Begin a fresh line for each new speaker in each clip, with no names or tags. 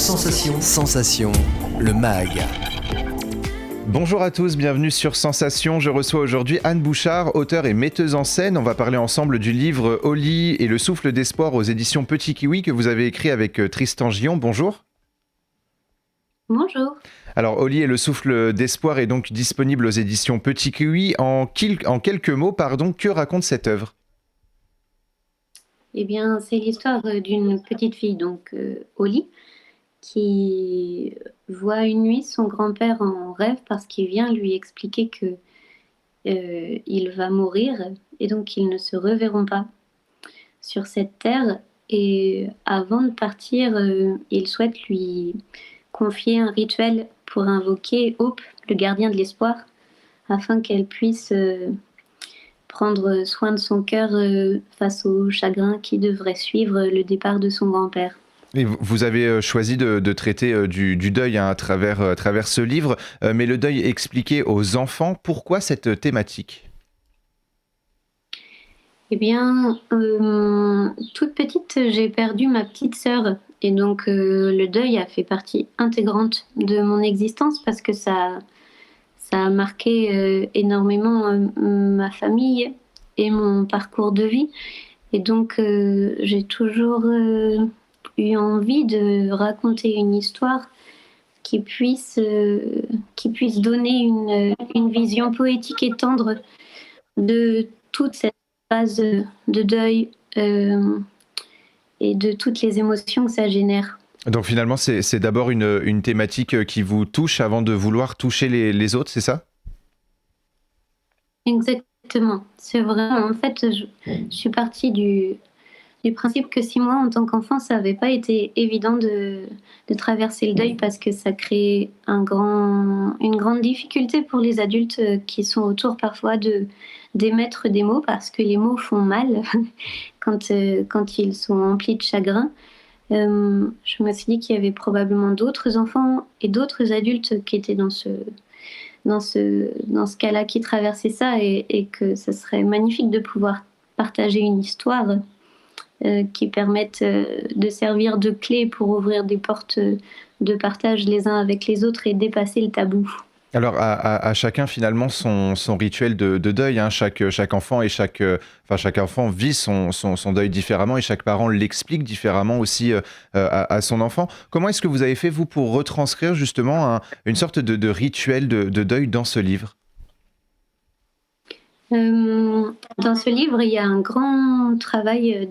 Sensation. Sensation, le MAG.
Bonjour à tous, bienvenue sur Sensation. Je reçois aujourd'hui Anne Bouchard, auteure et metteuse en scène. On va parler ensemble du livre Oli et le souffle d'espoir aux éditions Petit Kiwi que vous avez écrit avec Tristan Gion. Bonjour.
Bonjour.
Alors Oli et le souffle d'espoir est donc disponible aux éditions Petit Kiwi. En quelques mots, que raconte cette œuvre ?
Eh bien, c'est l'histoire d'une petite fille, Oli, qui voit une nuit son grand-père en rêve parce qu'il vient lui expliquer que il va mourir et donc ils ne se reverront pas sur cette terre. Et avant de partir, il souhaite lui confier un rituel pour invoquer Hope, le gardien de l'espoir, afin qu'elle puisse prendre soin de son cœur face au chagrin qui devrait suivre le départ de son grand-père.
Et vous avez choisi de traiter du deuil à travers ce livre, mais le deuil expliqué aux enfants, pourquoi cette thématique ?
Eh bien, toute petite, j'ai perdu ma petite sœur. Et donc, le deuil a fait partie intégrante de mon existence parce que ça a marqué énormément ma famille et mon parcours de vie. Et donc, j'ai toujours eu envie de raconter une histoire qui puisse donner une vision poétique et tendre de toute cette phase de deuil et de toutes les émotions que ça génère.
Donc finalement, c'est d'abord une thématique qui vous touche avant de vouloir toucher les autres, c'est ça ?
Exactement. C'est vraiment, en fait, je suis partie du principe que 6 mois en tant qu'enfant, ça n'avait pas été évident de traverser le deuil parce que ça crée une grande difficulté pour les adultes qui sont autour parfois d'émettre des mots parce que les mots font mal quand ils sont emplis de chagrin. Je me suis dit qu'il y avait probablement d'autres enfants et d'autres adultes qui étaient dans ce cas-là, qui traversaient ça et que ça serait magnifique de pouvoir partager une histoire qui permette de servir de clé pour ouvrir des portes de partage les uns avec les autres et dépasser le tabou.
Alors à chacun finalement son rituel de deuil, hein. Chaque enfant et chaque enfant vit son deuil différemment et chaque parent l'explique différemment aussi à son enfant. Comment est-ce que vous avez fait vous pour retranscrire justement une sorte de rituel de deuil dans ce livre ?
Dans ce livre, il y a un grand travail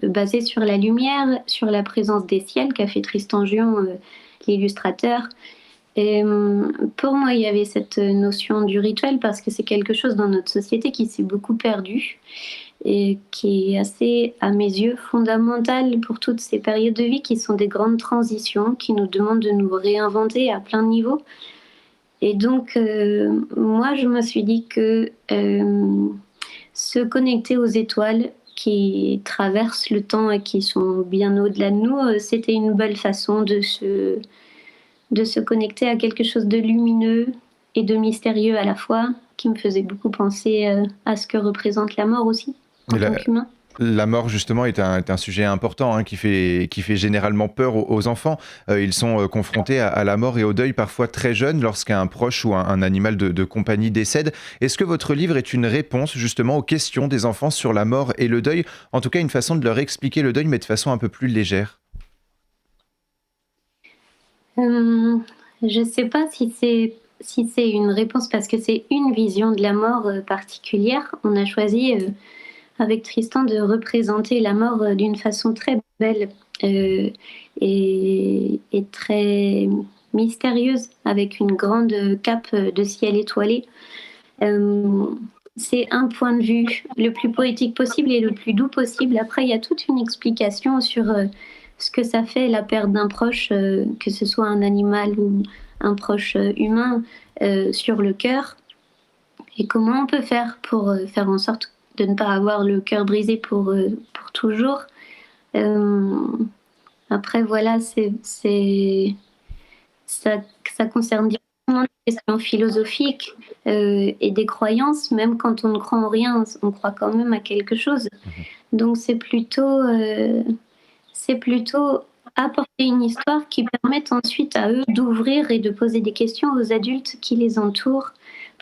basé sur la lumière, sur la présence des ciels qu'a fait Tristan Gion, l'illustrateur. Et pour moi, il y avait cette notion du rituel parce que c'est quelque chose dans notre société qui s'est beaucoup perdu et qui est assez, à mes yeux, fondamental pour toutes ces périodes de vie qui sont des grandes transitions, qui nous demandent de nous réinventer à plein de niveaux. Et donc, moi, je me suis dit que se connecter aux étoiles qui traversent le temps et qui sont bien au-delà de nous, c'était une belle façon de se connecter à quelque chose de lumineux et de mystérieux à la fois, qui me faisait beaucoup penser à ce que représente la mort aussi, en tant qu'humain.
La mort, justement, est un sujet important, hein, qui fait généralement peur aux enfants. Ils sont confrontés à la mort et au deuil parfois très jeunes lorsqu'un proche ou un animal de compagnie décède. Est-ce que votre livre est une réponse justement aux questions des enfants sur la mort et le deuil ? En tout cas, une façon de leur expliquer le deuil, mais de façon un peu plus légère.
Je ne sais pas si c'est une réponse parce que c'est une vision de la mort particulière. On a choisi avec Tristan de représenter la mort d'une façon très belle et très mystérieuse, avec une grande cape de ciel étoilé. C'est un point de vue le plus poétique possible et le plus doux possible. Après, il y a toute une explication sur ce que ça fait la perte d'un proche, que ce soit un animal ou un proche humain, sur le cœur. Et comment on peut faire pour faire en sorte de ne pas avoir le cœur brisé pour toujours. Après, voilà, ça concerne directement des questions philosophiques et des croyances. Même quand on ne croit en rien, on croit quand même à quelque chose. Donc c'est plutôt apporter une histoire qui permette ensuite à eux d'ouvrir et de poser des questions aux adultes qui les entourent.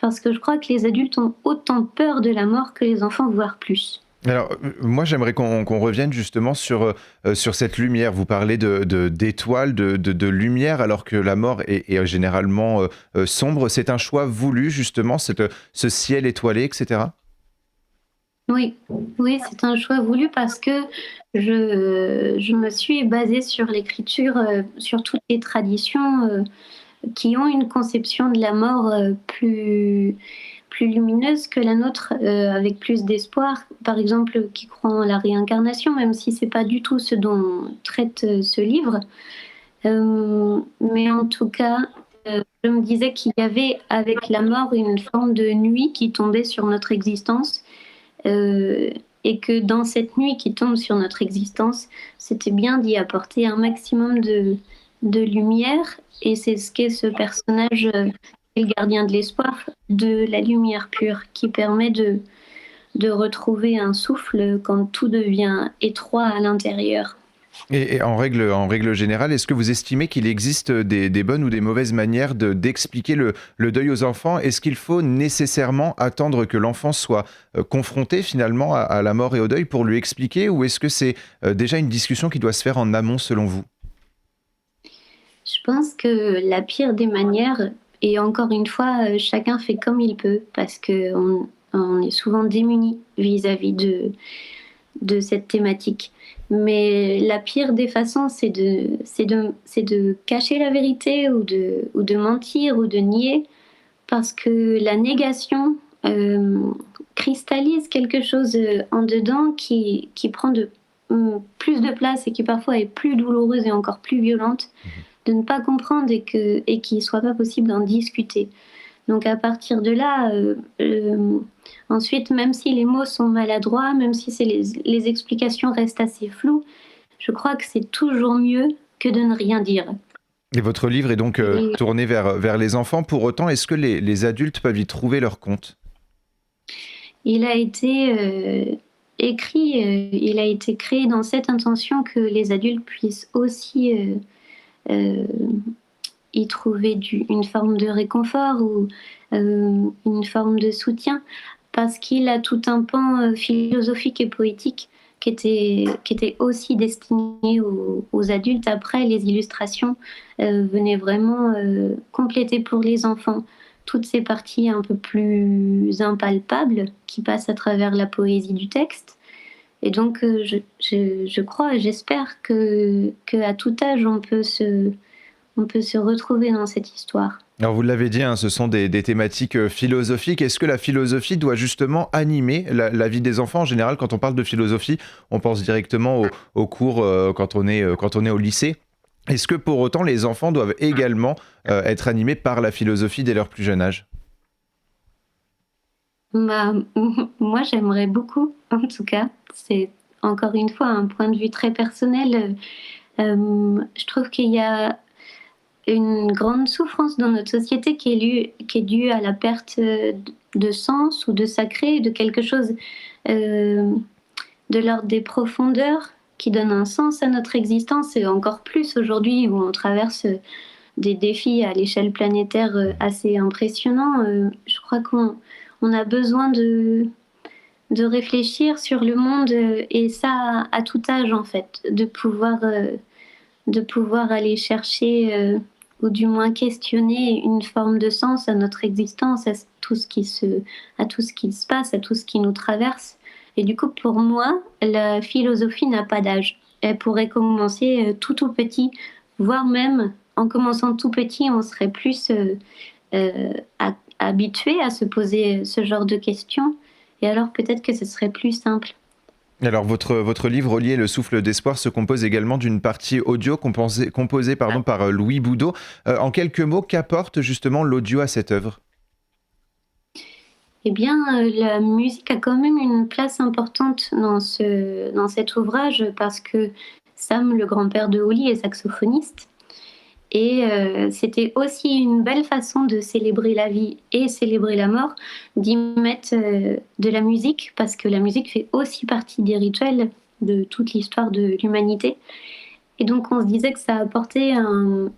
Parce que je crois que les adultes ont autant peur de la mort que les enfants, voire plus.
Alors, moi, j'aimerais qu'on revienne justement sur cette lumière. Vous parlez d'étoiles, de lumière, alors que la mort est généralement sombre. C'est un choix voulu, justement, ce ciel étoilé, etc.
Oui, oui, c'est un choix voulu parce que je me suis basée sur l'écriture, sur toutes les traditions qui ont une conception de la mort plus lumineuse que la nôtre, avec plus d'espoir. Par exemple, qui croient en la réincarnation, même si c'est pas du tout ce dont traite ce livre. Mais en tout cas, je me disais qu'il y avait avec la mort une forme de nuit qui tombait sur notre existence. Euh, et que dans cette nuit qui tombe sur notre existence, c'était bien d'y apporter un maximum de lumière. Et c'est ce qu'est ce personnage, le gardien de l'espoir, de la lumière pure, qui permet de retrouver un souffle quand tout devient étroit à l'intérieur.
Et en règle générale, est-ce que vous estimez qu'il existe des bonnes ou des mauvaises manières d'expliquer le deuil aux enfants? Est-ce qu'il faut nécessairement attendre que l'enfant soit confronté finalement à la mort et au deuil pour lui expliquer, ou est-ce que c'est déjà une discussion qui doit se faire en amont selon vous?
Je pense que la pire des manières, et encore une fois, chacun fait comme il peut, parce qu'on est souvent démunis vis-à-vis de cette thématique. Mais la pire des façons, c'est de cacher la vérité ou de mentir ou de nier, parce que la négation cristallise quelque chose en dedans qui prend plus de place et qui parfois est plus douloureuse et encore plus violente de ne pas comprendre et qu'il ne soit pas possible d'en discuter. Donc à partir de là, ensuite, même si les mots sont maladroits, même si les explications restent assez floues, je crois que c'est toujours mieux que de ne rien dire.
Et votre livre est donc
Et
tourné vers les enfants. Pour autant, est-ce que les adultes peuvent y trouver leur compte?
il a été écrit, il a été créé dans cette intention que les adultes puissent aussi euh, y trouver une forme de réconfort ou une forme de soutien, parce qu'il a tout un pan philosophique et poétique qui était aussi destiné aux adultes. Après, les illustrations venaient vraiment compléter pour les enfants toutes ces parties un peu plus impalpables qui passent à travers la poésie du texte. Et donc, je crois et j'espère qu'à tout âge, on peut se retrouver dans cette histoire.
Alors vous l'avez dit, hein, ce sont des thématiques philosophiques. Est-ce que la philosophie doit justement animer la vie des enfants? En général, quand on parle de philosophie, on pense directement au cours quand on est au lycée. Est-ce que pour autant les enfants doivent également être animés par la philosophie dès leur plus jeune âge?
Bah, moi, j'aimerais beaucoup, en tout cas. C'est encore une fois un point de vue très personnel. Je trouve qu'il y a une grande souffrance dans notre société qui est due à la perte de sens ou de sacré, de quelque chose euh, de l'ordre des profondeurs qui donne un sens à notre existence, et encore plus aujourd'hui où on traverse des défis à l'échelle planétaire assez impressionnants. Je crois qu'on a besoin de réfléchir sur le monde, et ça à tout âge en fait, de pouvoir aller chercher ou du moins questionner une forme de sens à notre existence, à tout ce qui se passe, à tout ce qui nous traverse. Et du coup, pour moi, la philosophie n'a pas d'âge. Elle pourrait commencer tout petit, voire même en commençant tout petit, on serait plus habitué à se poser ce genre de questions. Et alors peut-être que ce serait plus simple.
Alors votre livre Relier le souffle d'espoir se compose également d'une partie audio composée par Louis Boudot. En quelques mots, qu'apporte justement l'audio à cette œuvre?
Eh bien, la musique a quand même une place importante dans cet ouvrage, parce que Sam, le grand-père de Holly, est saxophoniste. Et c'était aussi une belle façon de célébrer la vie et célébrer la mort, d'y mettre de la musique, parce que la musique fait aussi partie des rituels de toute l'histoire de l'humanité. Et donc on se disait que ça apportait un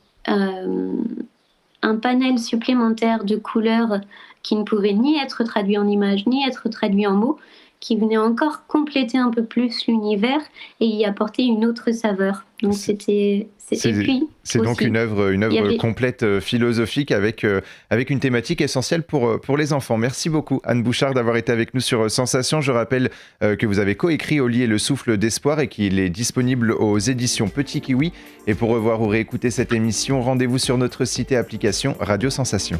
panel supplémentaire de couleurs qui ne pouvait ni être traduit en images, ni être traduit en mots, qui venait encore compléter un peu plus l'univers et y apporter une autre saveur. Donc c'était...
C'est donc une œuvre complète philosophique avec une thématique essentielle pour les enfants. Merci beaucoup Anne Bouchard d'avoir été avec nous sur Sensation. Je rappelle que vous avez coécrit Oli et le souffle d'espoir et qu'il est disponible aux éditions Petit Kiwi. Et pour revoir ou réécouter cette émission, rendez-vous sur notre site et application Radio Sensation.